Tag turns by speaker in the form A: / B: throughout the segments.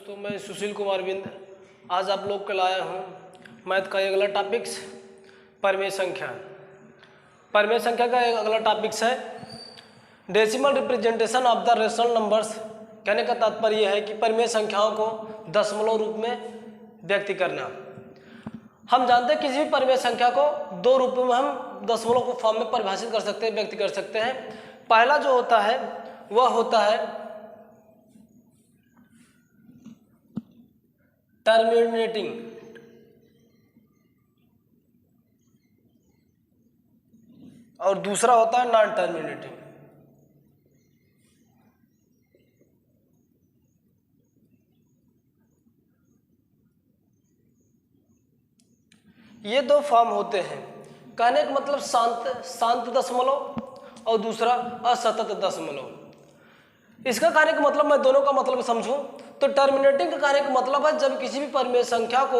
A: दोस्तों, मैं सुशील कुमार बिंद आज आप लोग के लाया हूँ मैथ का एक अगला टॉपिक्स परिमेय संख्या। परिमेय संख्या का एक अगला टॉपिक्स है decimal representation of the rational numbers. कहने का तात्पर्य यह है कि परिमेय संख्याओं को दशमलव रूप में व्यक्त करना। हम जानते हैं किसी भी परिमेय संख्या को दो रूपों में हम दशमलव को फॉर्म में परिभाषित कर सकते हैं, व्यक्त कर सकते हैं। पहला जो होता है वह होता है टर्मिनेटिंग, और दूसरा होता है नॉन टर्मिनेटिंग। ये दो फॉर्म होते हैं। कहने का मतलब शांत दशमलव और दूसरा असतत दशमलव। इसका कहने का मतलब मैं दोनों का मतलब समझूं तो टर्मिनेटिंग का कहने का मतलब है जब किसी भी परिमेय संख्या को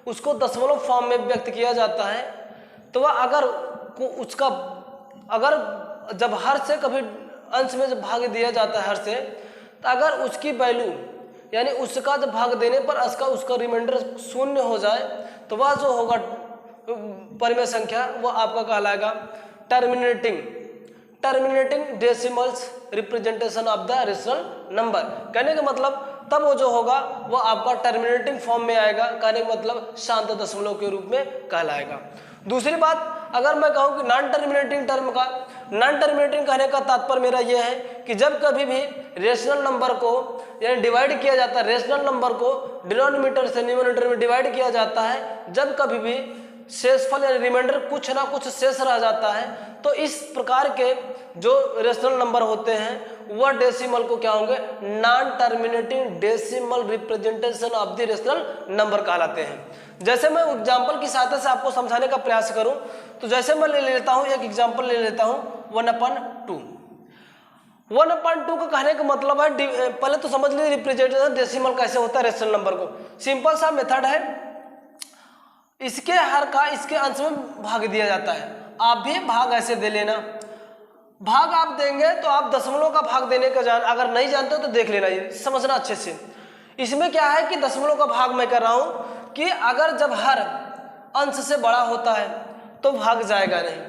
A: उसको दशमलव फॉर्म में व्यक्त किया जाता है तो वह अगर जब हर से कभी अंश में जब भाग दिया जाता है हर से, तो अगर उसकी वैल्यू यानी उसका जब भाग देने पर उसका रिमाइंडर शून्य हो जाए तो वह जो होगा परिमेय संख्या वह आपका कहलाएगा terminating decimals representation of the rational number. कहने का मतलब तब वो जो होगा वह आपका टर्मिनेटिंग फॉर्म में आएगा। कहने का मतलब शांत दशमलव के रूप में कहलाएगा। दूसरी बात, अगर मैं कहूँ कि नॉन टर्मिनेटिंग कहने का तात्पर्य मेरा यह है कि जब कभी भी रेशनल नंबर को यानी डिवाइड किया जाता है, रेशनल नंबर को डिनोमिनेटर से न्यूमरेटर में डिवाइड किया जाता है, जब कभी भी शेषफल यानी रिमाइंडर कुछ ना कुछ शेष रह जाता है तो इस प्रकार के जो रेशनल नंबर होते हैं वह डेसिमल को क्या होंगे, non terminating decimal representation of the rational number कहलाते हैं। जैसे मैं एग्जाम्पल की सहायता से आपको समझाने का प्रयास करूं तो जैसे मैं ले लेता हूं, एक एग्जाम्पल ले लेता हूं 1/2। 1/2 का कहने का मतलब है, पहले तो समझ लीजिए रिप्रेजेंटेशन डेसिमल कैसे होता है रेशनल नंबर को। सिंपल सा मेथड है, इसके हर का इसके अंश में भाग दिया जाता है। आप भी भाग ऐसे दे लेना। भाग आप देंगे तो आप दशमलव का भाग देने का अगर नहीं जानते हो तो देख लेना, ये समझना अच्छे से। इसमें क्या है कि दशमलव का भाग मैं कर रहा हूं कि अगर जब हर अंश से बड़ा होता है तो भाग जाएगा नहीं,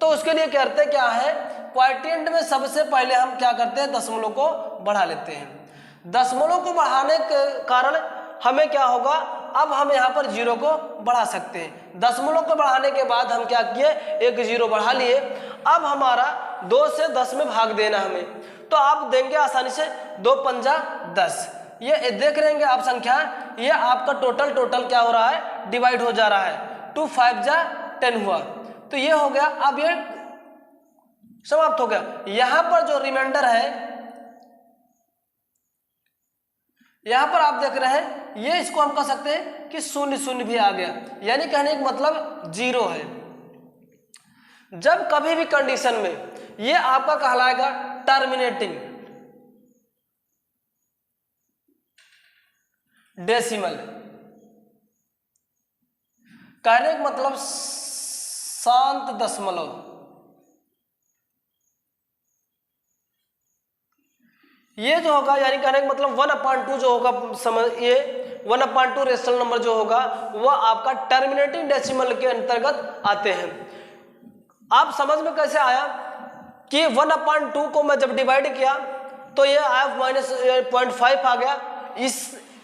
A: तो उसके लिए करते क्या है, क्वोटिएंट में सबसे पहले हम क्या करते हैं, दशमलव को बढ़ा लेते हैं। दशमलव को बढ़ाने के कारण हमें क्या होगा, अब हम यहाँ पर जीरो को बढ़ा सकते हैं। दशमलव को बढ़ाने के बाद हम क्या किए, एक जीरो बढ़ा लिए। अब हमारा 2 से 10 में भाग देना हमें, तो आप देंगे आसानी से 2 पंजा 10। ये देख रहेंगे आप संख्या, ये आपका टोटल क्या हो रहा है, डिवाइड हो जा रहा है। 2 5 जा 10 हुआ, तो ये हो गया। अब ये समाप्त हो गया। यहां पर जो रिमाइंडर है, यहां पर आप देख रहे हैं, ये इसको हम कह सकते हैं कि 0 भी आ गया, यानी कहने का मतलब 0 है। जब कभी भी कंडीशन में ये आपका कहलाएगा टर्मिनेटिंग डेसिमल। कहने का मतलब शांत दशमलव। ये जो होगा यानी कहने का मतलब 1/2 जो होगा, समझ ये 1/2 रेशनल नंबर जो होगा वह आपका टर्मिनेटिंग डेसिमल के अंतर्गत आते हैं। आप समझ में कैसे आया कि 1/2 को मैं जब डिवाइड किया तो ये आया -0.5 आ गया।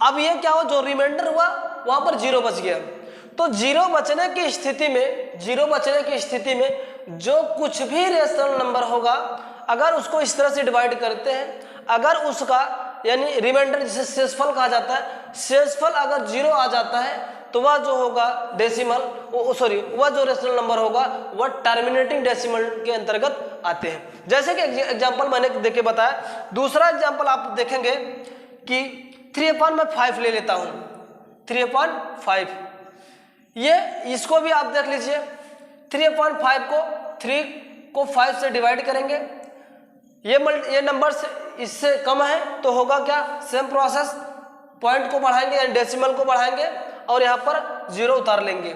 A: अब ये क्या हो, जो रिमाइंडर हुआ वहां पर 0 बच गया। तो 0 बचने की स्थिति में जो कुछ भी रेशनल नंबर होगा, अगर उसको इस तरह से डिवाइड करते हैं, अगर उसका यानी रिमाइंडर जिसे शेषफल कहा जाता है, शेषफल अगर 0 आ जाता है तो वह जो होगा डेसिमल वह जो रेशनल नंबर होगा वह टर्मिनेटिंग डेसिमल के अंतर्गत आते हैं। जैसे कि एग्जांपल मैंने देके बताया। दूसरा एग्जांपल आप देखेंगे कि 3/5 ले लेता हूं, 3/5। ये इसको भी आप देख लीजिए, 3/5 को 3 को 5 से डिवाइड करेंगे, ये नंबर से इससे कम है तो होगा क्या, सेम प्रोसेस, पॉइंट को बढ़ाएंगे यानी डेसिमल को बढ़ाएंगे और यहाँ पर 0 उतार लेंगे।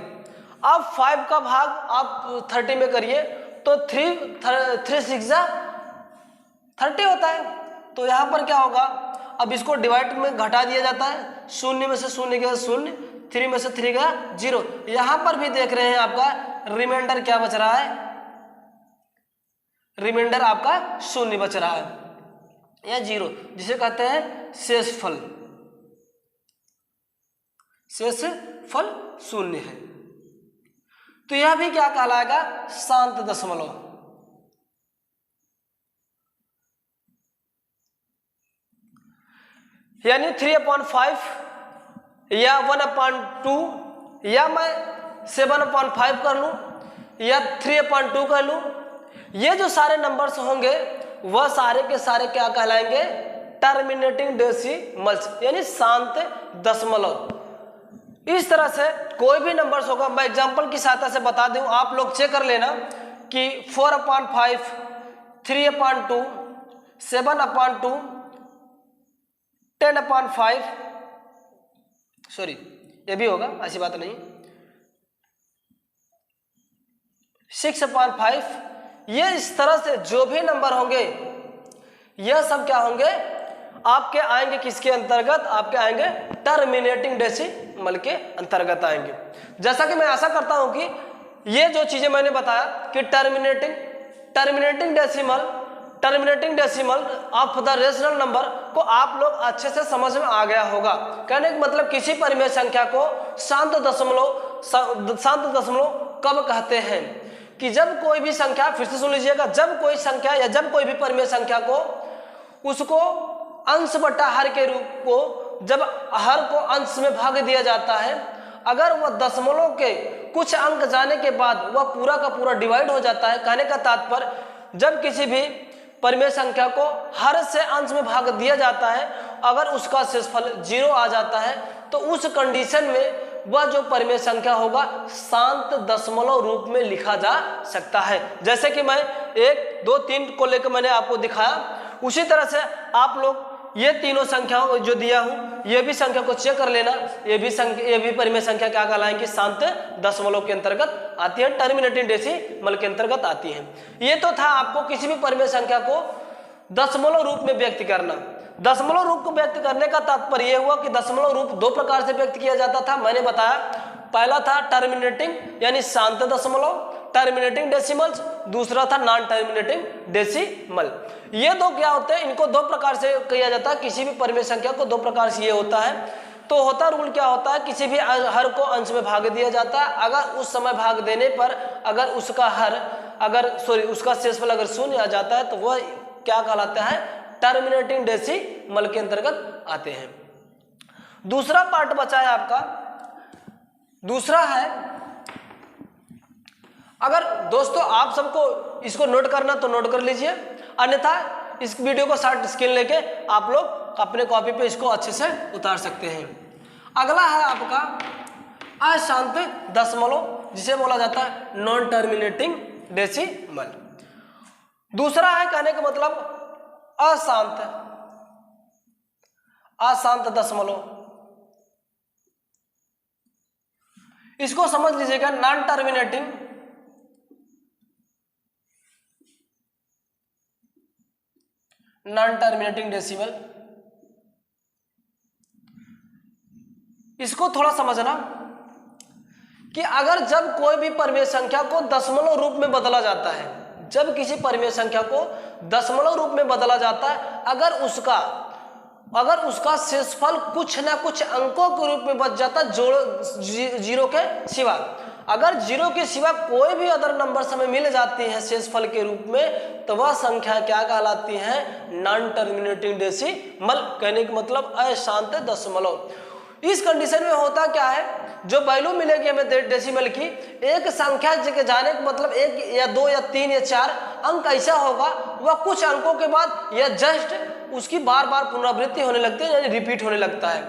A: अब 5 का भाग आप 30 में करिए तो 3 6 30 होता है। तो यहाँ पर क्या होगा, अब इसको डिवाइड में घटा दिया जाता है, शून्य में से शून्य गया शून्य, 3 में से 3 गया 0। यहां पर भी देख रहे हैं आपका रिमाइंडर क्या बच रहा है, रिमाइंडर आपका शून्य बच रहा है या 0, जिसे कहते हैं शेषफल। शेषफल शून्य है, तो यह भी क्या कहलाएगा, शांत दशमलव। यानी 3/5 या 1/2 या मैं 7/5 कर लूं या 3/2 कर लूं, ये जो सारे नंबर्स होंगे वह सारे के सारे क्या कहलाएंगे, टर्मिनेटिंग डेसिमल्स यानी शांत दशमलव। इस तरह से कोई भी नंबर्स होगा, मैं एग्जांपल की सहायता से बता दूं, आप लोग चेक कर लेना कि 4/5, 3/2, 7/2, 10/5, सॉरी ये भी होगा, ऐसी बात नहीं, 6/5, ये इस तरह से जो भी नंबर होंगे यह सब क्या होंगे, आपके आएंगे किसके अंतर्गत, आपके आएंगे टर्मिनेटिंग डेसिमल के अंतर्गत आएंगे। जैसा कि मैं आशा करता हूं कि ये जो चीजें मैंने बताया कि terminating decimal of the rational number को आप लोग अच्छे से समझ में आ गया होगा। कहने का मतलब किसी परिमेय संख्या को शांत दशमलव कब कहते हैं कि जब कोई भी संख्या, फिर से सुन लीजिएगा, जब कोई संख्या या जब कोई भी परिमेय संख्या को उसको अंश बटा हर के रूप को, जब हर को अंश में भाग दिया जाता है, अगर वह दशमलव के कुछ अंक जाने के बाद वह पूरा का पूरा डिवाइड हो जाता है। कहने का तात्पर्य जब किसी भी परिमेय संख्या को हर से अंश में भाग दिया जाता है, अगर उसका शेषफल 0 आ जाता है तो उस कंडीशन में वह जो परिमेय संख्या होगा शांत दशमलव रूप में लिखा जा सकता है। जैसे कि मैं 1, 2, 3 को लेकर मैंने आपको दिखाया, उसी तरह से आप लोग ये तीनों संख्याओं जो दिया हूं, ये भी संख्या को चेक कर लेना, ये भी परिमेय संख्या क्या कहलाएंगी, शांत दशमलव के अंतर्गत आती है, टर्मिनेटिंग डेसिमल के अंतर्गत आती है। ये तो था आपको किसी भी परिमेय संख्या को दशमलव रूप में व्यक्त करना। दशमलव रूप को व्यक्त करने का तात्पर्य यह हुआ कि दशमलव रूप 2 प्रकार से व्यक्त किया जाता था, मैंने बताया। पहला था टर्मिनेटिंग यानी शांत दशमलव, टर्मिनेटिंग डेसिमल्स, दूसरा था नॉन टर्मिनेटिंग डेसिमल। ये दो क्या होते हैं, इनको 2 प्रकार से किया जाता है। किसी भी परिमेय संख्या को 2 प्रकार से ये होता है। तो होता रूल क्या होता है, किसी भी हर को अंश में भाग दिया जाता है, अगर उस समय भाग देने पर अगर उसका उसका शेषफल अगर 0 आ जाता है तो वह क्या कहलाता है, टर्मिनेटिंग डेसिमल के अंतर्गत आते हैं। दूसरा पार्ट बचा है आपका, दूसरा है, अगर दोस्तों आप सबको इसको नोट करना तो नोट कर लीजिए, अन्यथा इस वीडियो को शॉर्ट स्क्रीन लेके आप लोग अपने कॉपी पे इसको अच्छे से उतार सकते हैं। अगला है आपका अशांत दशमलव, जिसे बोला जाता है नॉन टर्मिनेटिंग डेसिमल। दूसरा है, कहने का मतलब अशांत दशमलव। इसको समझ लीजिएगा, नॉन टर्मिनेटिंग डेसिमल। इसको थोड़ा समझना कि अगर जब कोई भी परिमेय संख्या को दशमलव रूप में बदला जाता है, जब किसी परिमेय संख्या को दशमलव रूप में बदला जाता है, अगर उसका शेषफल कुछ ना कुछ अंकों के रूप में बच जाता है, जीरो के सिवा, अगर 0 के सिवा कोई भी अदर नंबर हमें मिल जाती है शेषफल के रूप में, तो वह संख्या क्या कहलाती है, नॉन टर्मिनेटिंग डेसिमल। कहने का मतलब अशांत दशमलव। इस कंडीशन में होता क्या है, जो वैल्यू मिलेगी हमें डेसिमल की, एक संख्या के जाने का मतलब 1 या 2 या 3 या 4 अंक ऐसा होगा, वह कुछ अंकों के बाद या जस्ट उसकी बार बार पुनरावृत्ति होने लगती है, यानी रिपीट होने लगता है।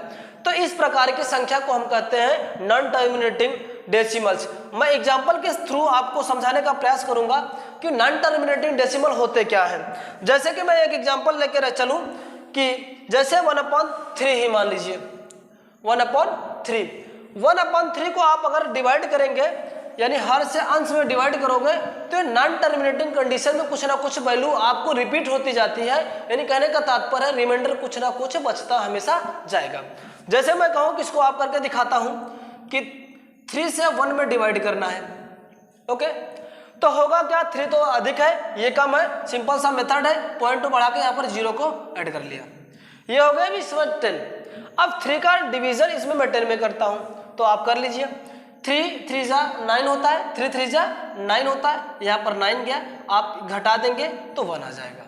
A: तो इस प्रकार की संख्या को हम कहते हैं नॉन टर्मिनेटिंग डेसिमल्स। मैं एग्जांपल के थ्रू आपको समझाने का प्रयास करूंगा कि नॉन टर्मिनेटिंग डेसिमल होते क्या हैं। जैसे कि मैं एक एग्जांपल लेकर चलूं कि जैसे 1/3 ही मान लीजिए, 1/3 को आप अगर डिवाइड करेंगे यानी हर से अंश में डिवाइड करोगे तो नॉन टर्मिनेटिंग कंडीशन में कुछ ना कुछ वैल्यू आपको रिपीट होती जाती है, यानी कहने का तात्पर्य है रिमाइंडर कुछ ना कुछ बचता हमेशा जाएगा। जैसे मैं कहूँ कि इसको आप करके दिखाता हूँ कि 3 से 1 में डिवाइड करना है, ओके, तो होगा क्या, 3 तो अधिक है, ये कम है, सिंपल सा मेथड है, पॉइंट को बढ़ा के यहाँ पर 0 को ऐड कर लिया, ये हो गया इसमें 10। अब 3 का डिवीजन इसमें मैं 10 में करता हूँ, तो आप कर लीजिए, 3 3 जा 9 होता है, 3 3 जा 9 होता है, यहाँ पर 9 गया, आप घटा देंगे तो 1 आ जाएगा।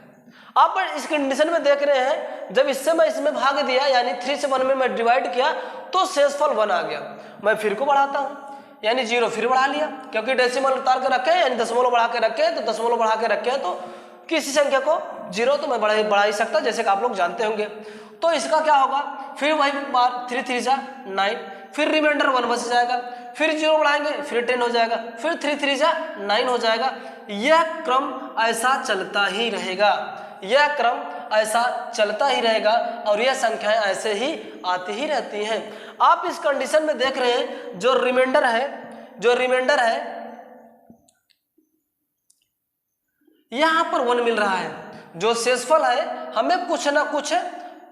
A: आप इस कंडीशन में देख रहे हैं, जब इससे मैं इसमें भाग दिया यानी 3 से 1 में मैं डिवाइड किया तो शेषफल 1 आ गया। मैं फिर को बढ़ाता हूँ यानी 0 फिर बढ़ा लिया, क्योंकि डेसिमल उतार के रखे हैं यानी दशमलव बढ़ा के रखे हैं, तो दशमलव बढ़ा के रखे हैं तो किसी संख्या को 0 तो मैं बढ़ा ही सकता, जैसे कि आप लोग जानते होंगे। तो इसका क्या होगा, फिर वही बार 3 3 जा 9, फिर रिमाइंडर 1 बच जाएगा, फिर 0 बढ़ाएंगे फिर 10 हो जाएगा, फिर 3 3 जा 9 हो जाएगा। यह क्रम ऐसा चलता ही रहेगा, यह क्रम ऐसा चलता ही रहेगा और यह संख्याएं ऐसे ही आती ही रहती हैं। आप इस कंडीशन में देख रहे हैं जो रिमाइंडर है यहां पर 1 मिल रहा है, जो शेषफल है हमें कुछ ना कुछ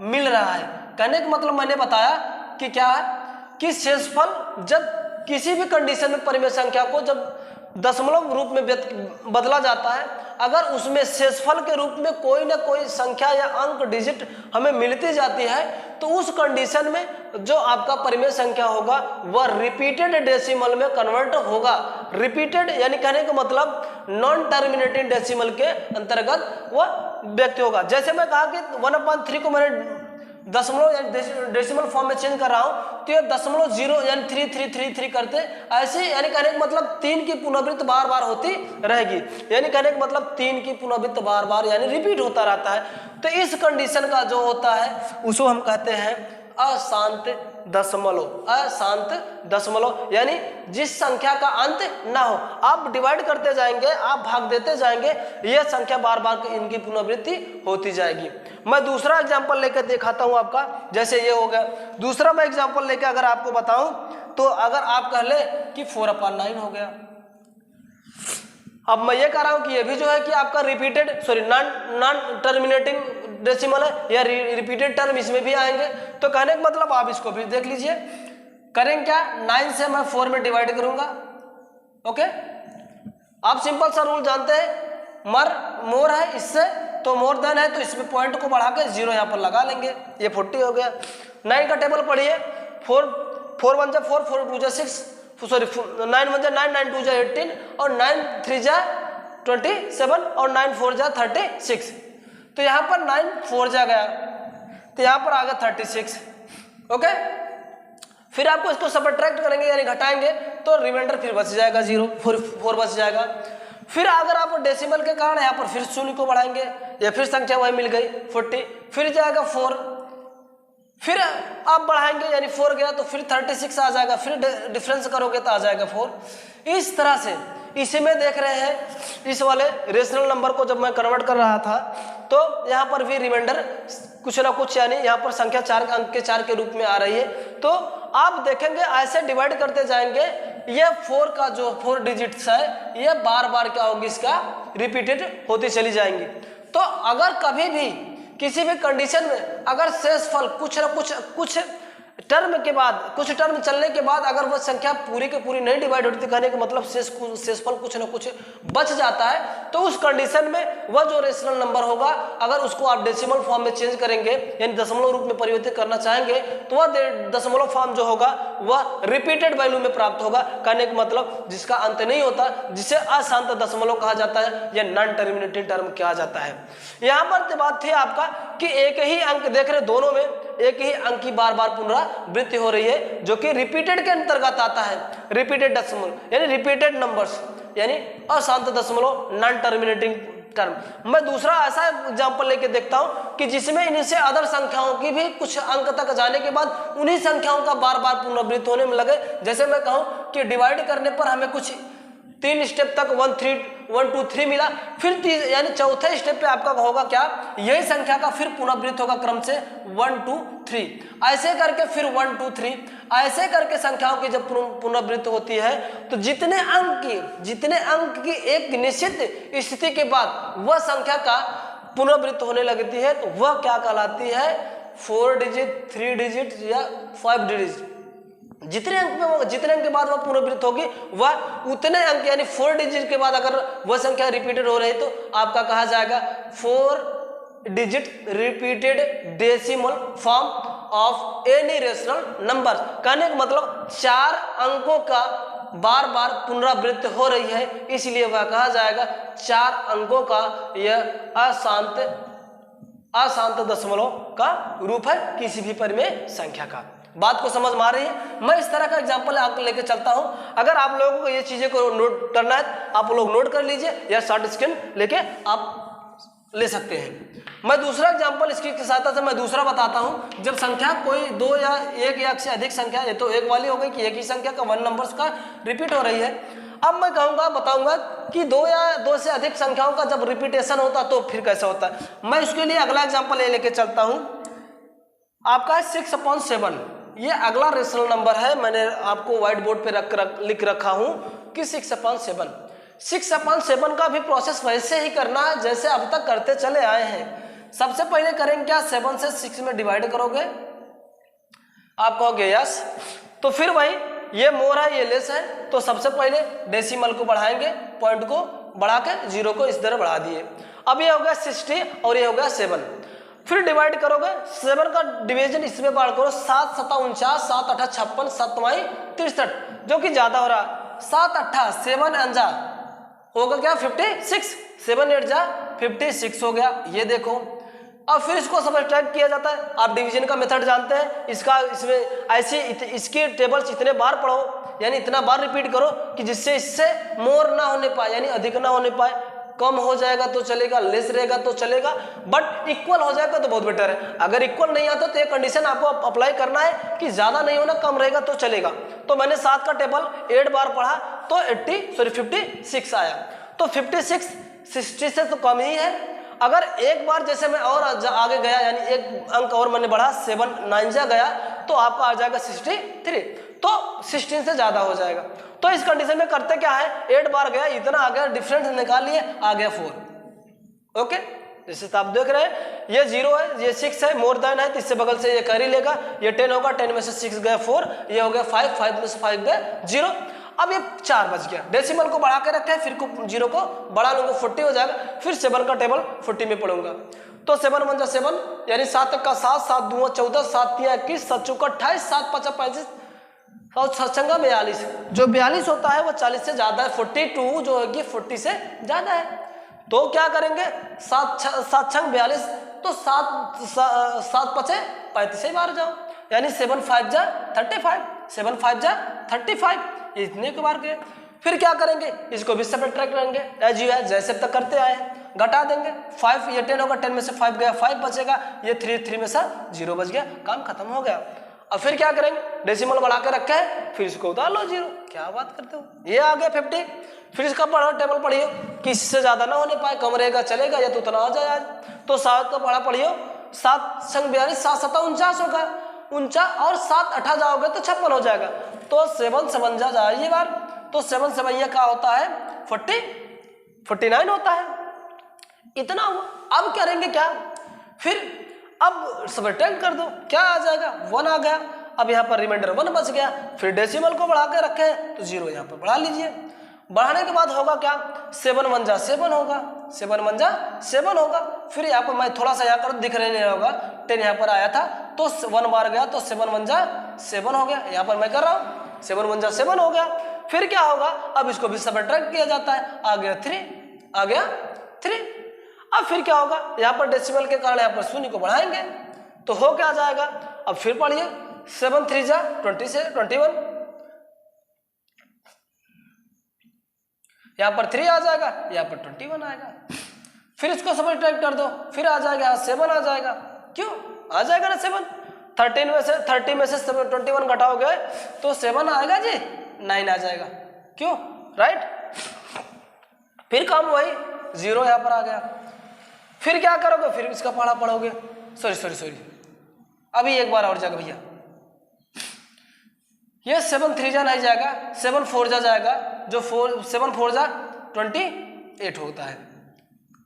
A: मिल रहा है। कहने का मतलब मैंने बताया कि क्या है कि शेषफल जब किसी भी कंडीशन में परिमेय संख्या को जब दशमलव रूप में बदला जाता है, अगर उसमें शेषफल के रूप में कोई ना कोई संख्या या अंक डिजिट हमें मिलती जाती है तो उस कंडीशन में जो आपका परिमेय संख्या होगा वह रिपीटेड डेसिमल में कन्वर्ट होगा। रिपीटेड यानी कहने का मतलब नॉन टर्मिनेटिंग डेसिमल के अंतर्गत वह व्यक्त होगा। जैसे मैं कहा कि 1/3 को मैंने दशमलव यानी डेसिमल फॉर्म में चेंज कर रहा हूं तो ये 0.0 यानी 3333 करते ऐसे, यानी कहने का मतलब 3 की पुनरावृत्ति बार बार होती रहेगी, यानी कहने का मतलब 3 की पुनरावृत्ति बार बार यानी रिपीट होता रहता है। तो इस कंडीशन का जो होता है उसको हम कहते हैं अशांत दशमलव, यानी जिस संख्या का अंत ना हो। आप डिवाइड करते जाएंगे, आप भाग देते जाएंगे, यह संख्या बार बार इनकी पुनरावृत्ति होती जाएगी। मैं दूसरा एग्जांपल लेकर दिखाता हूं आपका, जैसे ये हो गया। दूसरा मैं एग्जांपल लेकर अगर आपको बताऊं तो अगर आप कह ले कि 4/9 हो गया, अब मैं ये कह रहा हूं कि ये भी जो है कि आपका रिपीटेड नॉन टर्मिनेटिंग डेसिमल है या रिपीटेड टर्म इसमें भी आएंगे। तो कहने का मतलब आप इसको भी देख लीजिए, करेंगे क्या, 9 से मैं 4 में डिवाइड करूंगा, ओके। आप सिंपल सा रूल जानते हैं, मोर है इससे तो मोर देन है, तो इसमें पॉइंट को बढ़ा के 0 यहाँ पर लगा लेंगे, ये 40 हो गया। 9 का टेबल पढ़िए, 4 1 जा 4, 4 2 जा 6, सॉरी 9 1 जा 9, 9 2 जा 18 और 9 3 जा 27 और 9 4 जा 36। तो यहाँ पर 9 4 जा गया तो यहाँ पर आ गया 36, ओके। फिर आपको इसको सबट्रैक्ट करेंगे यानी घटाएंगे तो रिमाइंडर फिर बच जाएगा 0, 4 बच जाएगा। फिर अगर आप डेसिमल के कारण यहाँ पर फिर 0 को बढ़ाएंगे या फिर संख्या वही मिल गई 40, फिर जाएगा 4, फिर आप बढ़ाएंगे यानी 4 गया तो फिर 36 आ जाएगा, फिर डिफरेंस करोगे तो आ जाएगा 4। इस तरह से इसी में देख रहे हैं इस वाले रेशनल नंबर को जब मैं कन्वर्ट कर रहा था तो यहाँ पर भी रिमाइंडर कुछ ना कुछ यानी यहाँ पर संख्या 4 अंक के 4 के रूप में आ रही है। तो आप देखेंगे ऐसे डिवाइड करते जाएंगे, ये 4 का जो 4 डिजिट्स है ये बार बार क्या होगी, इसका रिपीटेड होती चली जाएंगी। तो अगर कभी भी किसी भी कंडीशन में अगर शेषफल कुछ ना कुछ टर्म के बाद, कुछ टर्म चलने के बाद अगर वह संख्या पूरी के पूरी नहीं डिवाइड होती, कहने का मतलब शेषफल कुछ ना कुछ बच जाता है, तो उस कंडीशन में वह जो रेशनल नंबर होगा अगर उसको आप डेसिमल फॉर्म में चेंज करेंगे यानी दशमलव रूप में परिवर्तित करना चाहेंगे तो वह दशमलव फॉर्म जो होगा वह रिपीटेड वैल्यू में प्राप्त होगा। कहने का मतलब जिसका अंत नहीं होता, जिसे अशांत दशमलव कहा जाता है या नॉन टर्मिनेटिंग टर्म कहा जाता है। यहाँ पर बात थी आपका कि एक ही अंक देख रहे, दोनों में एक ही अंक की बार बार पुनरावृत्ति हो रही है जो कि रिपीटेड के अंतर्गत आता है। रिपीटेड दशमलव यानी रिपीटेड नंबर्स यानी अशांत दशमलव नॉन टर्मिनेटिंग टर्म। मैं दूसरा ऐसा एग्जांपल लेके देखता हूं कि जिसमें इनसे अदर संख्याओं की भी कुछ अंक तक जाने के बाद उन्हीं संख्याओं का बार बार पुनरावृत्ति होने में लगे। जैसे मैं कहूं कि डिवाइड करने पर हमें कुछ 3 स्टेप तक 1 2 3 मिला, फिर यानी चौथे स्टेप पे आपका होगा क्या, यही संख्या का फिर पुनरावृत्त होगा क्रम से 1 2 3, ऐसे करके फिर 1 2 3, ऐसे करके संख्याओं की जब पुनरावृत्त होती है तो जितने अंक की एक निश्चित स्थिति के बाद वह संख्या का पुनरावृत्त होने लगती है तो वह क्या कहलाती है, 4 डिजिट 3 डिजिट या 5 डिजिट। जितने अंक के बाद वह पुनरावृत्त होगी वह उतने अंक यानी 4 डिजिट के बाद अगर वह संख्या रिपीटेड हो रही तो आपका कहा जाएगा 4 digit repeated decimal form of any rational number. कहने का मतलब 4 अंकों का बार बार पुनरावृत्ति हो रही है, इसलिए वह कहा जाएगा 4 अंकों का यह अशांत दशमलव का रूप है किसी भी परिमेय संख्या का। बात को समझ में आ रही है? मैं इस तरह का एग्जांपल आपको लेके चलता हूं, अगर आप लोगों को ये चीजें को नोट करना है आप लोग नोट कर लीजिए या शॉर्ट स्क्रीन लेके आप ले सकते हैं। मैं दूसरा एग्जांपल इसकी सहायता से मैं दूसरा बताता हूं। जब संख्या कोई 2 या 1 या से अधिक संख्या, ये तो एक वाली हो गई कि एक ही संख्या का 1 नंबर्स का रिपीट हो रही है। अब मैं बताऊंगा कि 2 या 2 से अधिक संख्याओं का जब रिपीटेशन होता तो फिर कैसा होता है। मैं उसके लिए अगला एग्जाम्पल ये लेके चलता हूं, आपका 6/7 ये अगला रेशनल नंबर है। मैंने आपको व्हाइट बोर्ड पे लिख रखा हूं कि 6/7। 6/7 का भी प्रोसेस वैसे ही करना है जैसे अब तक करते चले आए हैं। सबसे पहले करेंगे क्या, 7 से 6 में डिवाइड करोगे, आप कहोगे यस, तो फिर वही ये मोर है ये लेस है, तो सबसे पहले डेसिमल को बढ़ाएंगे, पॉइंट को बढ़ा के 0 को इस तरह बढ़ा दिए। अब ये हो गया 60 और ये हो गया 7, फिर डिवाइड करोगे, 7 का डिवीजन इसमें बाढ़ करो, 7 7 49, 7 8 56, 7 9 63, जो कि ज्यादा हो रहा। 7 8 7 अंजा होगा क्या 56, 7 8 जा 56 हो गया, ये देखो। अब फिर इसको सब्ट्रैक्ट किया जाता है, आप डिवीजन का मेथड जानते हैं इसका, इसमें ऐसे इसके टेबल्स इतने बार पढ़ो यानी इतना बार रिपीट करो कि जिससे इससे मोर ना होने पाए यानी अधिक ना होने पाए। कम हो जाएगा तो चलेगा, लेस रहेगा तो चलेगा, बट इक्वल हो जाएगा तो बहुत बेटर है। अगर इक्वल नहीं आता तो ये कंडीशन आपको अप्लाई करना है कि ज्यादा नहीं होना, कम रहेगा तो चलेगा। तो मैंने 7 का टेबल 8 बार पढ़ा तो 56 आया, तो 56 60 से तो कम ही है। अगर एक बार जैसे मैं और आगे गया यानी एक अंक और मैंने बढ़ा 7 9 जा गया तो आपका आ जाएगा 63, तो 16 से ज्यादा हो जाएगा। तो इस कंडीशन में करते क्या है, 8 बार गया इतना आ गया, डिफरेंस निकाल लिए आ गया 4। ओके, जैसे तो आप देख रहे हैं ये 0 है ये 6 है, मोर देन है तो इससे बगल से ये कैरी लेगा, ये 10 होगा, 10 में से 6 गया 4, ये हो गया 5, 5 में से 5 गया 0। अब ये 4 बच गया, डेसिमल को बढ़ा के रखे, फिर 0 को बढ़ा लूंगा 40 हो जाएगा, फिर 7 का टेबल 40 में पढ़ूंगा। तो 7 1 जा 7 यानी 7 का 7, 7 2 14, 7 3 21, 7 4 28, 7 5 35 और 7 6 42। जो 42 होता है वो 40 से ज्यादा है, 42 जो है कि 40 से ज्यादा है। तो क्या करेंगे, 7 6 42, तो 7 5 35 से बाहर जाओ, यानी 7 5 जा 35, 7 5 जा 35, ये इतने के बार गए। फिर क्या करेंगे, इसको भी सब्ट्रैक्ट करेंगे एज यू है जैसे तक करते आए, घटा देंगे। 5 ये 10 होगा, 10 में से 5 गया 5 बचेगा, ये 3 में से 0 बच गया, काम खत्म हो गया। अब फिर क्या करेंगे, डेसिमल बढ़ा के रखे है, फिर इसको उतार लो 0। क्या बात करते हो, ये आ गया 50। फिर इसका पढ़ो टेबल पढ़ियो कि इससे ज्यादा ना होने पाए, कम रहेगा चलेगा या तो उतना आ जाए आज। तो 7 का पढ़ा पढ़ियो, 7 6 42, 7 7 49 होगा 49, और 7 8 जाओगे तो 56 हो जाएगा। तो 7 7 जा जाइए बार, तो 7 7 ये क्या होता है 49 होता है, इतना हुआ। अब करेंगे क्या, फिर अब सब्ट्रैक्ट कर दो, क्या आ जाएगा 1 आ गया। अब यहाँ पर रिमाइंडर 1 बच गया, फिर डेसिमल को बढ़ा के रखे तो 0 यहाँ पर बढ़ा लीजिए। बढ़ाने के बाद होगा क्या, 7 1 जा 7 होगा, 7 1 जा 7 होगा। फिर यहाँ पर मैं थोड़ा सा यहाँ कर दिख रहे नहीं होगा, 10 यहाँ पर आया था तो 1 बार गया तो 7 1 जा 7 हो गया। यहाँ पर मैं कर रहा हूँ 7 1 जा 7 हो गया। फिर क्या होगा, अब इसको भी सब्ट्रैक्ट किया जाता है, आ गया 3, आ गया 3। अब फिर क्या होगा, यहाँ पर डेसिमल के कारण यहाँ पर शून्य को बढ़ाएंगे तो हो क्या जाएगा। अब फिर पढ़िए 7 3 जा 20 से 21, यहाँ पर 3 आ जाएगा, यहाँ पर 21 आएगा। फिर इसको सब्ट्रैक्ट कर दो, फिर आ जाएगा 7 आ जाएगा, क्यों आ जाएगा ना 7। 30 में से 21 घटाओगे तो 7 आएगा जी, 9 आ जाएगा, क्यों राइट। फिर काम वही 0 यहाँ पर आ गया। फिर क्या करोगे, फिर इसका पहाड़ा पढ़ोगे, सॉरी अभी एक बार और जाएगा भैया, ये 7 3 जा नहीं जाएगा, 7 4 जा जाएगा, जो 7 4 जा 28 होता है,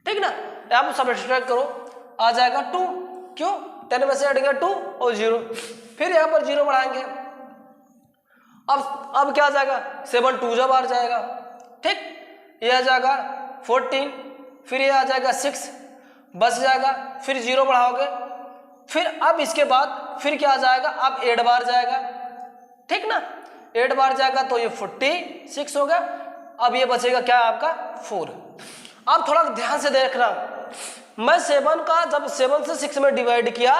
A: ठीक ना। यहाँ पर सब्ट्रैक्ट करो, आ जाएगा 2, क्यों 10 में से हटेगा 2 और 0, फिर यहाँ पर 0 बढ़ाएंगे, अब क्या आ जाएगा 7 2 जा बाहर जाएगा, ठीक, ये आ जाएगा 14, फिर ये आ जाएगा 6 बच जाएगा, फिर 0 बढ़ाओगे, फिर अब इसके बाद फिर क्या आ जाएगा, अब 8 बार जाएगा, ठीक ना, 8 बार जाएगा तो ये 46 हो गया। अब ये बचेगा क्या आपका 4। अब थोड़ा ध्यान से देखना, मैं 7 का जब 7 से 6 में डिवाइड किया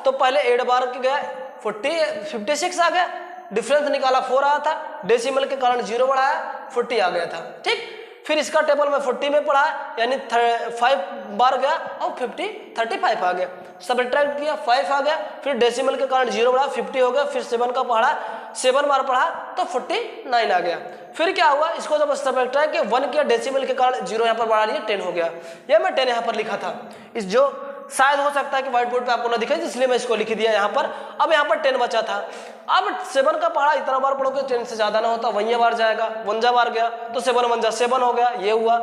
A: तो पहले 8 बार गया 56 आ गया, डिफरेंस निकाला 4 आया था, डेसिमल के कारण 0 बढ़ाया 40 आ गया था, ठीक। फिर इसका टेबल में 40 में पढ़ा, यानी 5 बार गया और 35 आ गया, सब्ट्रैक्ट किया 5 आ गया, फिर डेसिमल के कारण 0 बढ़ा 50 हो गया, फिर 7 का पढ़ा 7 बार पढ़ा तो 49 आ गया। फिर क्या हुआ, इसको जब सब्ट्रैक्ट किया 1 किया, डेसिमल के कारण 0 यहाँ पर बढ़ा लिया 10 हो गया, ये मैं 10 यहाँ पर लिखा था, इस जो शायद हो सकता है कि व्हाइट बोर्ड पे आपको ना दिखे, इसलिए मैं इसको लिख दिया यहाँ पर। अब यहाँ पर 10 बचा था, अब 7 का पढ़ा इतना बार पढ़ोगे 10 से ज्यादा ना होता, 1 बार जाएगा, 1 बार गया तो 7 1 जा 7 हो गया, ये हुआ।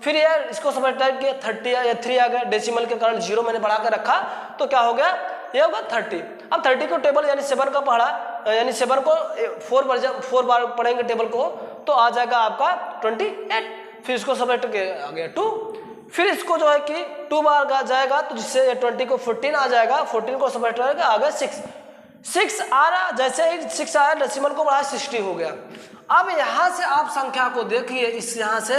A: फिर ये इसको सब्ट्रैक्ट किया 30 या 3 आ गया, डेसिमल के कारण 0 मैंने बढ़ा कर रखा तो क्या हो गया, ये होगा 30। अब 30 को टेबल यानी 7 का पढ़ा, यानी 7 को 4 बार पढ़ेंगे टेबल को तो आ जाएगा आपका 28, फिर इसको सब्ट्रैक्ट किया आ गया 2, फिर इसको जो है कि 2 बार जाएगा तो जिससे 20 को 14 आ जाएगा, 14 को सब्ट्रैक्ट आ गया 6 आ रहा, जैसे ही 6 आया डेसिमल को बढ़ाया 60 हो गया। अब यहाँ से आप संख्या को देखिए, इस यहाँ से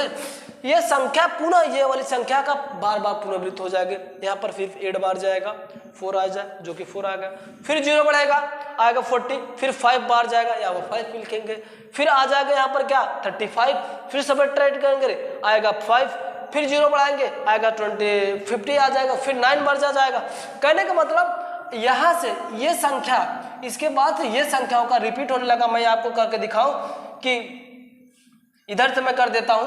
A: ये संख्या पुनः ये वाली संख्या का बार बार पुनरावृत्त हो जाएगी, यहाँ पर फिर 8 बार जाएगा 4 आ जाए जो कि 4 आ गया, फिर 0 बढ़ेगा आएगा 40, फिर 5 बार जाएगा यहाँ पर 5 लिखेंगे, फिर आ जाएगा यहाँ पर क्या 35, फिर सब्ट्रैक्ट करेंगे आएगा 5, फिर 0 बढ़ाएंगे आएगा 50 आ जाएगा, फिर 9 बार जाएगा। कहने का मतलब यहाँ से ये संख्या, इसके बाद ये संख्याओं का रिपीट होने लगा। मैं आपको करके दिखाऊं कि इधर से मैं कर देता हूं,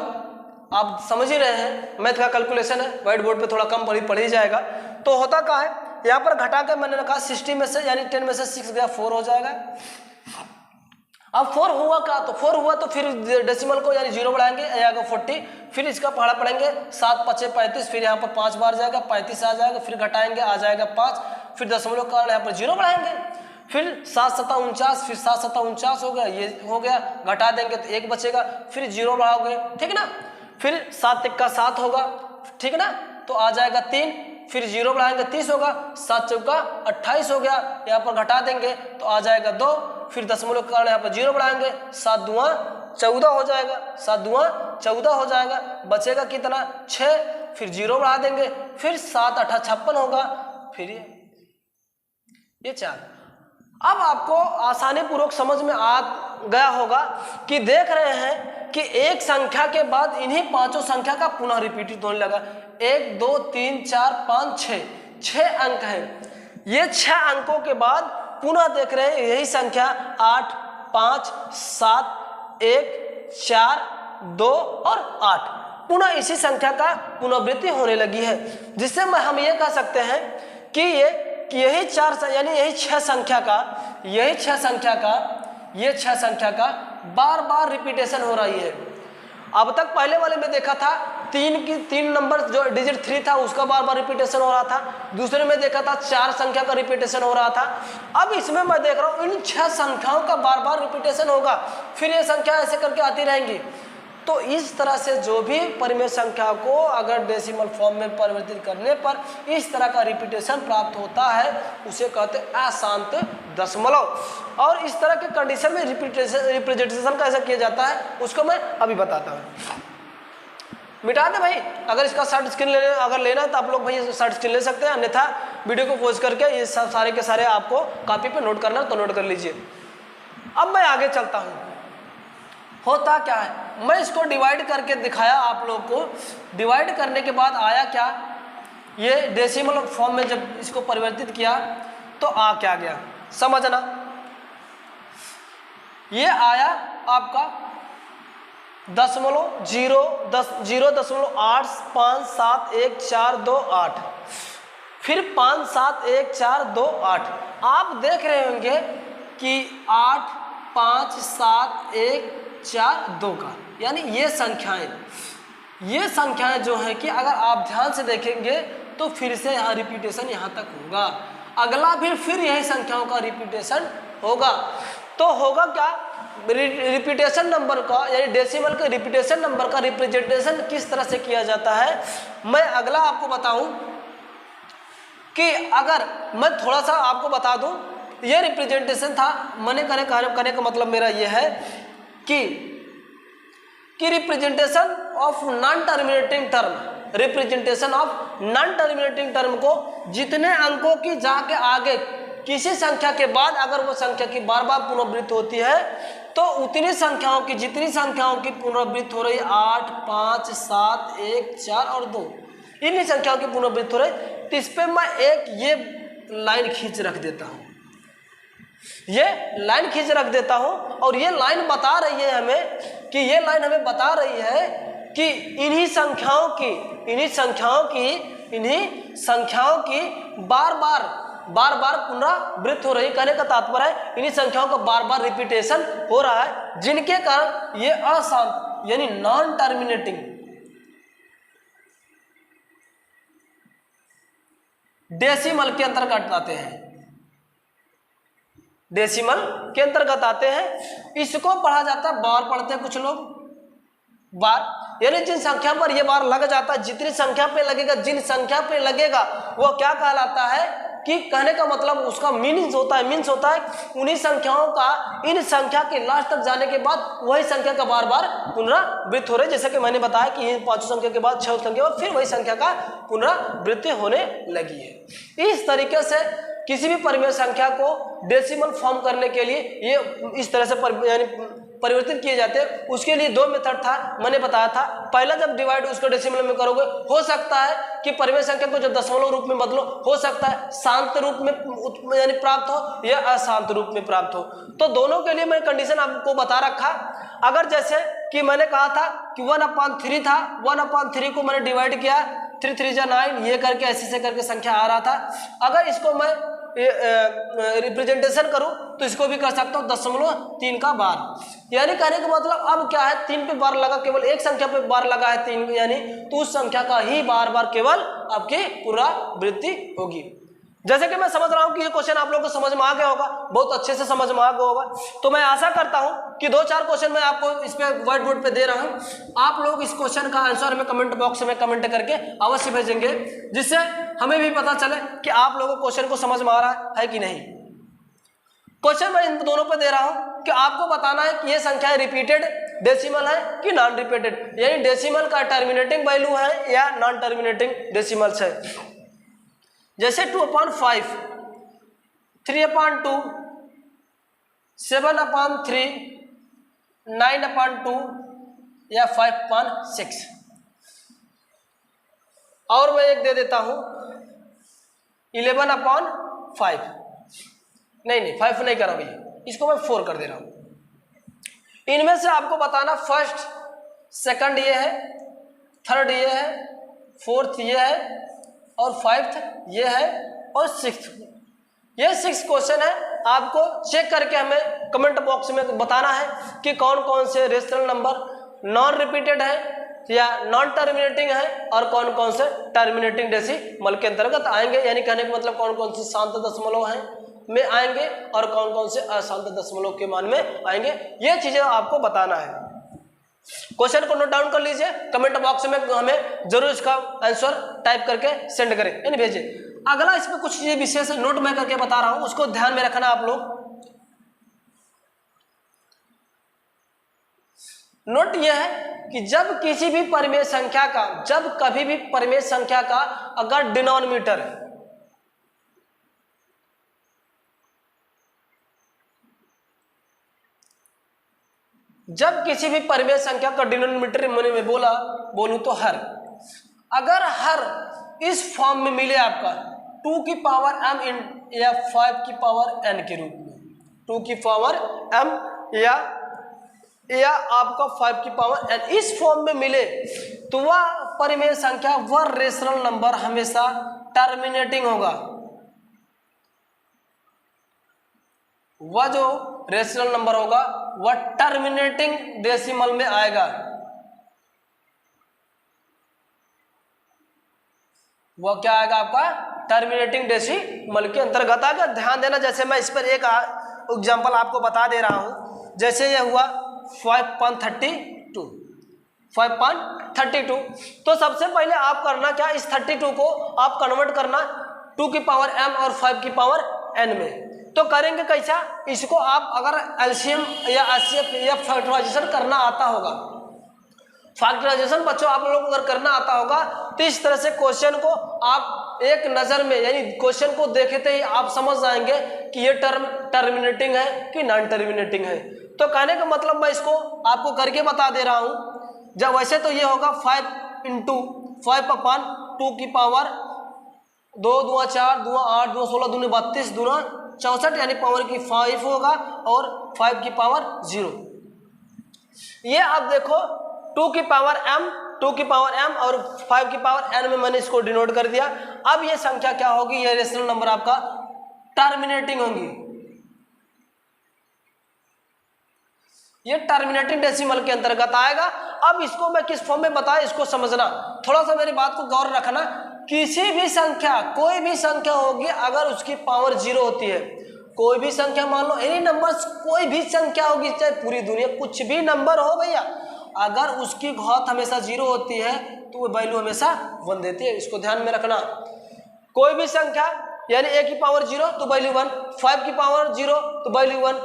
A: आप समझ ही रहे हैं, मैथ का कैलकुलेशन है, व्हाइट बोर्ड पे थोड़ा कम पढ़ ही जाएगा। तो होता क्या है, यहाँ पर घटा के मैंने कहा 60 में से यानी 10 में से 6 गया 4 हो जाएगा। अब 4 हुआ क्या, तो 4 हुआ तो फिर डेसिमल को यानी 0 बढ़ाएंगे आएगा 40, फिर इसका पहाड़ा पढ़ेंगे 7 5 35, फिर यहाँ पर 5 बार जाएगा 35 आ जाएगा, फिर घटाएंगे आ जाएगा 5, फिर दशमलव का यहाँ पर 0 बढ़ाएंगे, फिर 7 7 49, फिर 7 7 49 हो गया, ये हो गया, घटा देंगे तो 1 बचेगा, फिर 0 बढ़ाओगे, ठीक ना, फिर 7 1 का 7 होगा, ठीक ना, तो आ जाएगा 3, फिर 0 बढ़ाएंगे 30 होगा, 7 चौका 28 हो गया, यहाँ पर घटा देंगे तो आ जाएगा 2, फिर दशमलव के कारण यहाँ पर 0 बढ़ाएंगे 7 दूआ 14 हो जाएगा, 7 दूआ 14 हो जाएगा, बचेगा कितना 6, फिर 0 बढ़ा देंगे, फिर 7 8 56 होगा, फिर ये 4। अब आपको आसानी पूर्वक समझ में आ गया होगा कि देख रहे हैं कि एक संख्या के बाद इन्हीं पांचों संख्या का पुनः रिपीट होने लगा। 1 2 3 4 5 6 अंक है, ये 6 अंकों के बाद पुनः देख रहे हैं यही संख्या 8 5 7 1 4 2 और 8 पुनः इसी संख्या का पुनरावृत्ति होने लगी है, जिससे हम ये कह सकते हैं कि यही 4 यानी यही 6 संख्या का बार बार रिपीटेशन हो रही है। अब तक पहले वाले में देखा था 3 नंबर जो डिजिट 3 था उसका बार बार रिपीटेशन हो रहा था, दूसरे में देखा था 4 संख्या का रिपीटेशन हो रहा था। अब इसमें मैं देख रहा हूँ इन 6 संख्याओं का बार बार रिपीटेशन होगा, फिर ये संख्या ऐसे करके आती रहेंगी। तो इस तरह से जो भी परिमेय संख्या को अगर डेसिमल फॉर्म में परिवर्तित करने पर इस तरह का रिपीटेशन प्राप्त होता है उसे कहते हैं अशांत दशमलव। और इस तरह के कंडीशन में रिप्रेजेंटेशन कैसे किया जाता है उसको मैं अभी बताता हूँ। मिटा दे भाई, अगर इसका शॉर्ट स्क्रीन लेना है तो आप लोग भाई शॉर्ट स्क्रीन ले सकते हैं, अन्यथा वीडियो को पॉज करके ये सब सारे के सारे आपको कॉपी पे नोट करना तो नोट कर लीजिए। अब मैं आगे चलता हूँ। होता क्या है, मैं इसको डिवाइड करके दिखाया आप लोग को, डिवाइड करने के बाद आया क्या, ये डेसिमल फॉर्म में जब इसको परिवर्तित किया तो आ क्या गया समझना। ये आया आपका 0.8571428, फिर 57142 आप देख रहे होंगे कि 85714 का, यानी ये संख्याएं जो है कि अगर आप ध्यान से देखेंगे तो फिर से यहाँ रिपीटेशन यहाँ तक होगा, अगला भी फिर यही संख्याओं का रिपीटेशन होगा। तो होगा क्या, रिपीटेशन नंबर का यानी डेसिमल के रिपीटेशन नंबर का रिप्रेजेंटेशन किस तरह से किया जाता है, मैं अगला आपको बताऊं कि अगर मैं थोड़ा सा आपको बता दूं, ये रिप्रेजेंटेशन था मैंने करने का मतलब मेरा ये है कि representation of non terminating term, representation of non terminating term को जितने अंकों की जाके आगे किसी संख्या के बाद अगर वो संख्या की बार बार पुनरावृत्ति होती है तो उतनी संख्याओं की, जितनी संख्याओं की पुनरावृत्ति हो रही 8, 5, 7, 1, 4 और 2, इन्हीं संख्याओं की पुनरावृत्ति हो रही, तो इस पर मैं एक ये लाइन खींच रख देता हूँ, ये लाइन खींच रख देता हूँ। और ये लाइन बता रही है हमें कि ये लाइन हमें बता रही है कि इन्हीं संख्याओं की बार बार पुनरावृत्ति हो रही, कहने का तात्पर्य है इन्हीं संख्याओं का बार बार रिपीटेशन हो रहा है, जिनके कारण ये अशांत यानी नॉन टर्मिनेटिंग डेसिमल के अंतर्गत आते हैं, डेसिमल के अंतर्गत आते हैं। इसको पढ़ा जाता है बार, पढ़ते हैं कुछ लोग बार, यानी जिन संख्या पर ये बार लग जाता है, जितनी संख्या पे लगेगा, जिन संख्या पे लगेगा वो क्या कहलाता है कि कहने का मतलब उसका मीन्स होता है उन्हीं संख्याओं का इन संख्या के लास्ट तक जाने के बाद वही संख्या का बार बार पुनरावृत्ति हो रही, जैसे कि मैंने बताया कि इन 5 संख्या के बाद 6 संख्या के बाद फिर वही संख्या का पुनरावृत्ति होने लगी है। इस तरीके से किसी भी परिमेय संख्या को डेसिमल फॉर्म करने के लिए ये इस तरह से परिवर्तित किए जाते हैं। उसके लिए 2 मेथड था, मैंने बताया था। पहला जब डिवाइड उसको डेसिमल में करोगे, हो सकता है कि परिमेय संख्या को जब दशमलव रूप में बदलो, हो सकता है शांत रूप में यानी प्राप्त हो या अशांत रूप में प्राप्त हो। तो दोनों के लिए मैं कंडीशन आपको बता रखा। अगर जैसे कि मैंने कहा था कि 1/3 था, 1/3 को मैंने डिवाइड किया, 3 3 जा 9 ये करके ऐसे करके संख्या आ रहा था। अगर इसको मैं रिप्रेजेंटेशन करूं तो इसको भी कर सकता हूं 0.3 का बार, यानी कहने का मतलब अब क्या है, 3 पे बार लगा, केवल एक संख्या पे बार लगा है 3, यानी तो उस संख्या का ही बार बार केवल आपकी पुनरावृत्ति होगी। जैसे कि मैं समझ रहा हूं कि ये क्वेश्चन आप लोगों को समझ में आ गया होगा, बहुत अच्छे से समझ में आ गया होगा। तो मैं आशा करता हूं कि 2-4 क्वेश्चन मैं आपको इस पे व्हाइट बोर्ड पे दे रहा हूं, आप लोग इस क्वेश्चन का आंसर हमें कमेंट बॉक्स में कमेंट करके अवश्य भेजेंगे, जिससे हमें भी पता चले कि आप लोगों को क्वेश्चन को समझ में आ रहा है कि नहीं। क्वेश्चन मैं इन दोनों पे दे रहा हूं कि आपको बताना है कि ये संख्या रिपीटेड डेसिमल है कि नॉन रिपीटेड, यानी डेसिमल का टर्मिनेटिंग वैल्यू है या नॉन टर्मिनेटिंग डेसिमल्स है। जैसे 2/5, 3/2, 7/3, 9/2 या 5/6। और मैं एक दे देता हूं 11/5, नहीं 5 नहीं कर रहा भैया, इसको मैं 4 कर दे रहा हूं। इनमें से आपको बताना फर्स्ट, सेकंड ये है, थर्ड ये है, फोर्थ ये है और 5th ये है और 6th ये 6 क्वेश्चन है। आपको चेक करके हमें कमेंट बॉक्स में बताना है कि कौन कौन से रेशनल नंबर नॉन रिपीटेड है या नॉन टर्मिनेटिंग है और कौन कौन से टर्मिनेटिंग डेसिमल के अंतर्गत आएंगे, यानी कहने का मतलब कौन कौन से शांत दशमलव हैं में आएंगे और कौन कौन से अशांत दशमलव के मान में आएंगे, ये चीजें आपको बताना है। क्वेश्चन को नोट डाउन कर लीजिए, कमेंट बॉक्स में हमें जरूर इसका आंसर टाइप करके सेंड करें यानी भेजिए। अगला इसमें कुछ चीजें विशेष नोट मैं करके बता रहा हूं, उसको ध्यान में रखना आप लोग। नोट यह है कि जब किसी भी परिमेय संख्या का, जब कभी भी परिमेय संख्या का अगर डिनोमिनेटर है, जब किसी भी परिमेय संख्या का डिनोमिनेटर मैंने बोलूं तो हर, अगर हर इस फॉर्म में मिले आपका 2 की पावर m या 5 की पावर n के रूप में, 2 की पावर m या या आपका 5 की पावर n इस फॉर्म में मिले तो वह परिमेय संख्या, वह रेशनल नंबर हमेशा टर्मिनेटिंग होगा। वह जो रेशनल नंबर होगा वह टर्मिनेटिंग डेसिमल में आएगा। वह क्या आएगा आपका? टर्मिनेटिंग डेसिमल के अंतर्गत आएगा। ध्यान देना, जैसे मैं इस पर एक एग्जांपल आपको बता दे रहा हूं। जैसे यह हुआ 5.32, 5.32। तो सबसे पहले आप करना क्या, इस 32 को आप कन्वर्ट करना 2 की पावर m और 5 की पावर n में। तो करेंगे कैसा, इसको आप अगर एलसीएम या एचसीएफ या फैक्टराइजेशन करना आता होगा, फैक्टराइजेशन बच्चों आप लोगों को अगर करना आता होगा तो इस तरह से क्वेश्चन को आप एक नज़र में, यानी क्वेश्चन को देखते ही आप समझ जाएंगे कि ये टर्म टर्मिनेटिंग है कि नॉन टर्मिनेटिंग है। तो कहने का मतलब मैं इसको आपको करके बता दे रहा हूँ। जब वैसे तो ये होगा 5 × 5/2 की पावर 2 दूना 4 दूना 8 दूना 16 दूना 32 दूना 64, यानी पावर की 5 होगा और 5 की पावर 0। ये अब देखो 2 की पावर m, 2 की पावर m और 5 की पावर n में मैंने इसको डिनोट कर दिया। अब ये संख्या क्या होगी, ये रेशनल नंबर आपका टर्मिनेटिंग होंगी। ये टर्मिनेटिंग डेसिमल के अंतर्गत आएगा। अब इसको मैं किस फॉर्म में बताया, इसको समझना, थोड़ा सा मेरी बात को गौर रखना। किसी भी संख्या, कोई भी संख्या होगी अगर उसकी पावर 0 होती है, कोई भी संख्या मान लो एनी नंबर्स, कोई भी संख्या होगी, चाहे पूरी दुनिया कुछ भी नंबर हो भैया, अगर उसकी घात हमेशा 0 होती है तो वो वैल्यू हमेशा 1 देती है। इसको ध्यान में रखना। कोई भी संख्या यानी a की पावर 0 तो वैल्यू 1, 5 की पावर 0 तो वैल्यू 1,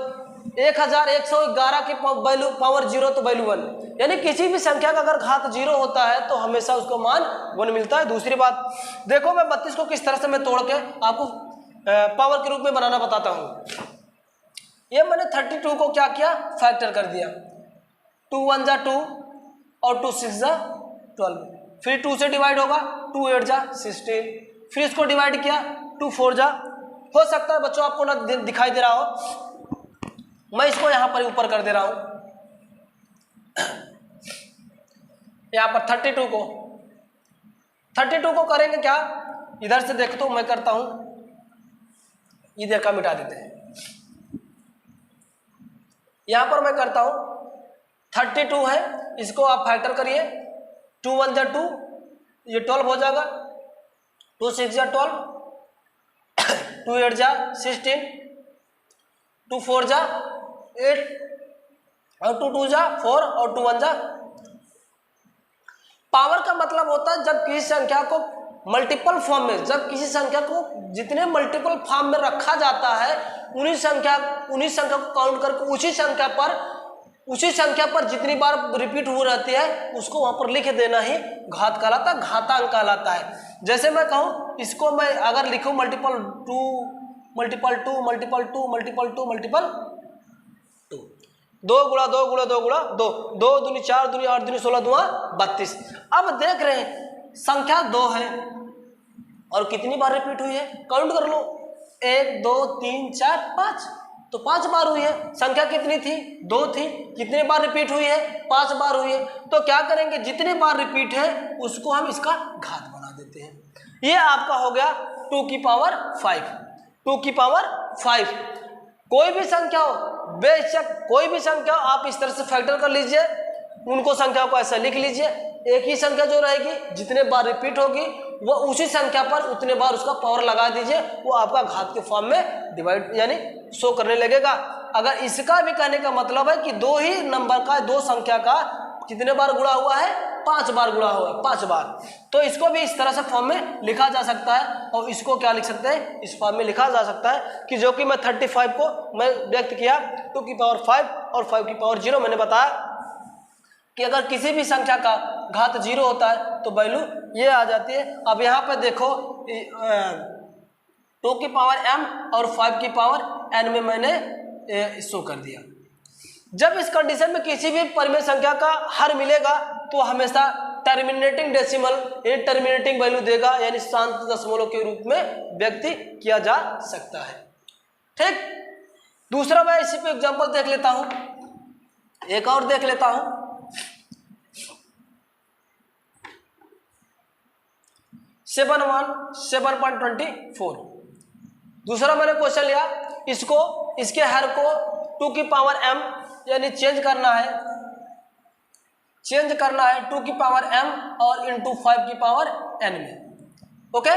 A: 1111 की वैल्यू पावर 0 तो वैल्यू 1, यानी किसी भी संख्या का अगर घात 0 होता है तो हमेशा उसको मान 1 मिलता है। दूसरी बात देखो, मैं 32 को किस तरह से मैं तोड़ के आपको पावर के रूप में बनाना बताता हूँ। ये मैंने 32 को क्या किया, फैक्टर कर दिया। 2 1 जा 2 और 2 6 जा 12, फिर 2 से डिवाइड होगा, 2 8 जा 16, फिर इसको डिवाइड किया 2 4 जा, हो सकता है बच्चों आपको ना दिखाई दे रहा हो, मैं इसको यहां पर ऊपर कर दे रहा हूं। यहां पर 32 को करेंगे क्या, इधर से देख तो मैं करता हूं, इधर का मिटा देते हैं। यहां पर मैं करता हूं 32 है, इसको आप फैक्टर करिए। 2 1 जा 2, ये 12 हो जाएगा, 2 6 जा 12, 2 8 जा 16, 2 4 जा 8 और 2 2 जा 4 और 2 1 जा। पावर का मतलब होता है जब किसी संख्या को मल्टीपल फॉर्म में, जब किसी संख्या को जितने मल्टीपल फॉर्म में रखा जाता है, उन्हीं संख्या को काउंट करके उसी संख्या पर जितनी बार रिपीट हो रहती है उसको वहां पर लिख देना ही घात कहलाता है, घातांक कहलाता है। जैसे मैं कहूं, इसको मैं अगर लिखूं multiple 2 multiple 2 multiple 2 multiple 2 multiple 2, 2 गुणा 2 गुणा 2 गुणा 2, 2 दूनी 4 दूनी 8 दूनी 16 दूना 32। अब देख रहे हैं संख्या 2 है और कितनी बार रिपीट हुई है, काउंट कर लो, 1 2 3 4 5, तो 5 बार हुई है। संख्या कितनी थी, 2 थी, कितने बार रिपीट हुई है, 5 बार हुई है। तो क्या करेंगे, जितने बार रिपीट है उसको हम इसका घात बना देते हैं। ये आपका हो गया 2 की पावर 5, 2 की पावर 5। कोई भी संख्या हो, बेशक कोई भी संख्या आप इस तरह से फैक्टर कर लीजिए, उनको संख्या को ऐसा लिख लीजिए, एक ही संख्या जो रहेगी जितने बार रिपीट होगी वो उसी संख्या पर उतने बार उसका पावर लगा दीजिए, वो आपका घात के फॉर्म में डिवाइड यानी शो करने लगेगा। अगर इसका भी कहने का मतलब है कि 2 ही नंबर का, 2 संख्या का कितने बार गुणा हुआ है, 5 बार गुणा हुआ है, 5 बार, तो इसको भी इस तरह से फॉर्म में लिखा जा सकता है। और इसको क्या लिख सकते हैं, इस फॉर्म में लिखा जा सकता है कि जो कि मैं 35 को मैं व्यक्त किया 2 की पावर 5 और 5 की पावर 0। मैंने बताया कि अगर किसी भी संख्या का घात 0 होता है तो वैल्यू ये आ जाती है। अब यहाँ पे देखो 2 की पावर m और 5 की पावर n में मैंने शो कर दिया। जब इस कंडीशन में किसी भी परिमेय संख्या का हर मिलेगा तो हमेशा टर्मिनेटिंग डेसिमल यानी टर्मिनेटिंग वैल्यू देगा, यानी शांत दशमलव के रूप में व्यक्त किया जा सकता है। ठीक, दूसरा मैं इसी पे एग्जांपल देख लेता हूं। एक और देख लेता हूं, 7.24। दूसरा मैंने क्वेश्चन लिया, इसको इसके हर को 2 की पावर m यानी चेंज करना है 2 की पावर m और इंटू 5 की पावर n में। ओके,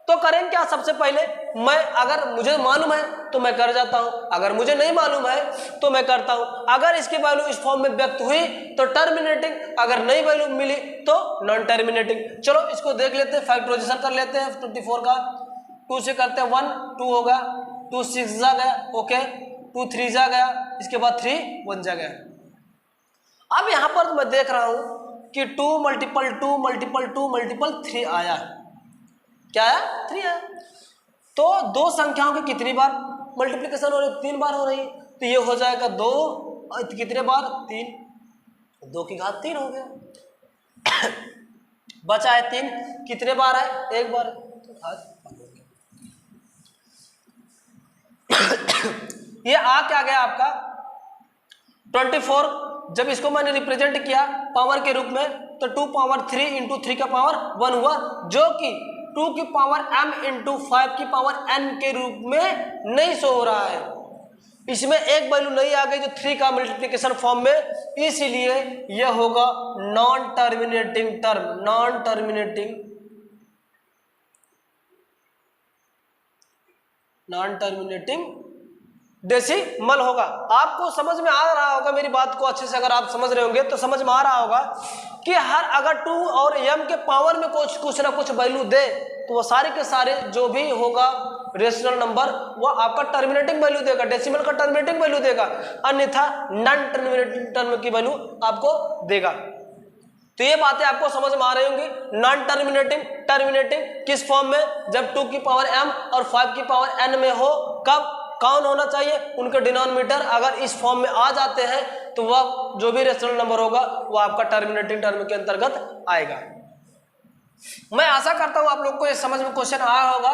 A: तो करें क्या, सबसे पहले मैं अगर मुझे मालूम है तो मैं कर जाता हूं, अगर मुझे नहीं मालूम है तो मैं करता हूं। अगर इसकी वैल्यू इस फॉर्म में व्यक्त हुई तो टर्मिनेटिंग, अगर नई वैल्यू मिली तो नॉन टर्मिनेटिंग। चलो इसको देख लेते हैं, फैक्टराइजेशन कर लेते हैं 24 का। 2 से करते हैं 1, 2 होगा, 2 6 जा गया, ओके, 2 3 जा गया, इसके बाद 3 1 जा गया। अब यहां पर मैं देख रहा हूं कि 2 मल्टीपल 2 मल्टीपल 2 मल्टीपल 3 आया, क्या आया, 3 आया। तो दो संख्याओं की कितनी बार मल्टीप्लिकेशन हो रही, 3 बार हो रही है, तो ये हो जाएगा 2 कितने बार, 3, 2 की घात 3 हो गया। बचा है 3, कितने बार है, 1 बार, तो घात 5 हो गया। ये आ क्या गया आपका 24। जब इसको मैंने रिप्रेजेंट किया पावर के रूप में तो 2 पावर 3 इंटू 3 का पावर 1 हुआ, जो कि 2 की पावर m इंटू 5 की पावर n के रूप में नहीं शो हो रहा है। इसमें एक वैल्यू नहीं आ गई जो 3 का मल्टीप्लिकेशन फॉर्म में, इसलिए यह होगा non terminating term, non terminating decimal होगा। आपको समझ में आ रहा होगा मेरी बात को अच्छे से, अगर आप समझ रहे होंगे तो समझ में आ रहा होगा कि हर अगर 2 और m के पावर में कुछ ना कुछ वैल्यू दे तो वो सारे के सारे जो भी होगा रेशनल नंबर वो आपका टर्मिनेटिंग वैल्यू देगा, डेसिमल का टर्मिनेटिंग वैल्यू देगा, अन्यथा नॉन टर्मिनेटिंग टर्म की वैल्यू आपको देगा। तो ये बातें आपको समझ में आ रही होंगी। नॉन टर्मिनेटिंग किस फॉर्म में, जब 2 की पावर m और 5 की पावर n में हो, कब, कौन होना चाहिए, उनके डिनोमिनेटर अगर इस फॉर्म में आ जाते हैं तो वह जो भी रेशनल नंबर होगा वो आपका टर्मिनेटिंग टर्म के अंतर्गत आएगा। मैं आशा करता हूं आप लोग को ये समझ में क्वेश्चन आया होगा।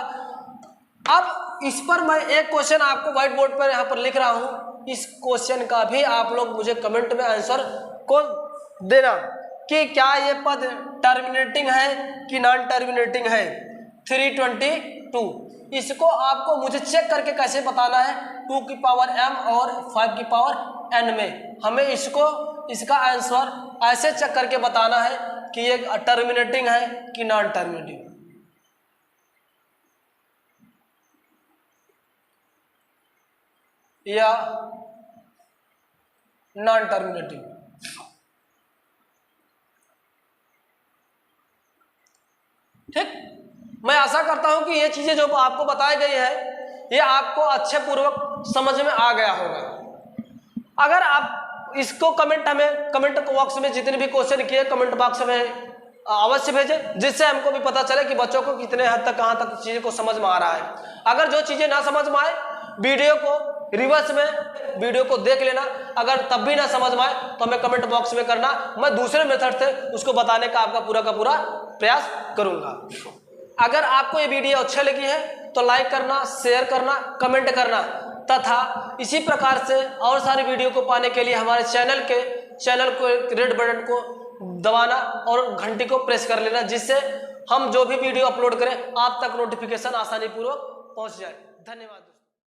A: अब इस पर मैं एक क्वेश्चन आपको व्हाइट बोर्ड पर यहां पर लिख रहा हूं, इस क्वेश्चन का भी आप लोग मुझे कमेंट में आंसर को देना कि क्या ये पद टर्मिनेटिंग है कि नॉन टर्मिनेटिंग है। 322 इसको आपको मुझे चेक करके कैसे बताना है, 2 की पावर m और 5 की पावर n में हमें इसका आंसर ऐसे चेक करके बताना है कि ये टर्मिनेटिंग है कि नॉन टर्मिनेटिंग। या नॉन टर्मिनेटिंग। ठीक, मैं आशा करता हूं कि ये चीजें जो आपको बताई गई है ये आपको अच्छे पूर्वक समझ में आ गया होगा। अगर आप इसको कमेंट बॉक्स में जितने भी क्वेश्चन किए कमेंट बॉक्स में अवश्य भेजें, जिससे हमको भी पता चले कि बच्चों को कितने हद तक कहां तक चीजें को समझ में आ रहा है। अगर जो चीजें ना समझ में आए वीडियो को रिवर्स में वीडियो को देख लेना, अगर तब भी ना समझ में आए तो हमें कमेंट बॉक्स में करना, मैं दूसरे मेथड से उसको बताने का आपका पूरा का पूरा प्रयास करूंगा। अगर आपको ये वीडियो अच्छा लगी है तो लाइक करना, शेयर करना, कमेंट करना तथा इसी प्रकार से और सारे वीडियो को पाने के लिए हमारे चैनल को रेड बटन को दबाना और घंटी को प्रेस कर लेना, जिससे हम जो भी वीडियो अपलोड करें आप तक नोटिफिकेशन आसानी पूर्वक पहुंच जाए। धन्यवाद।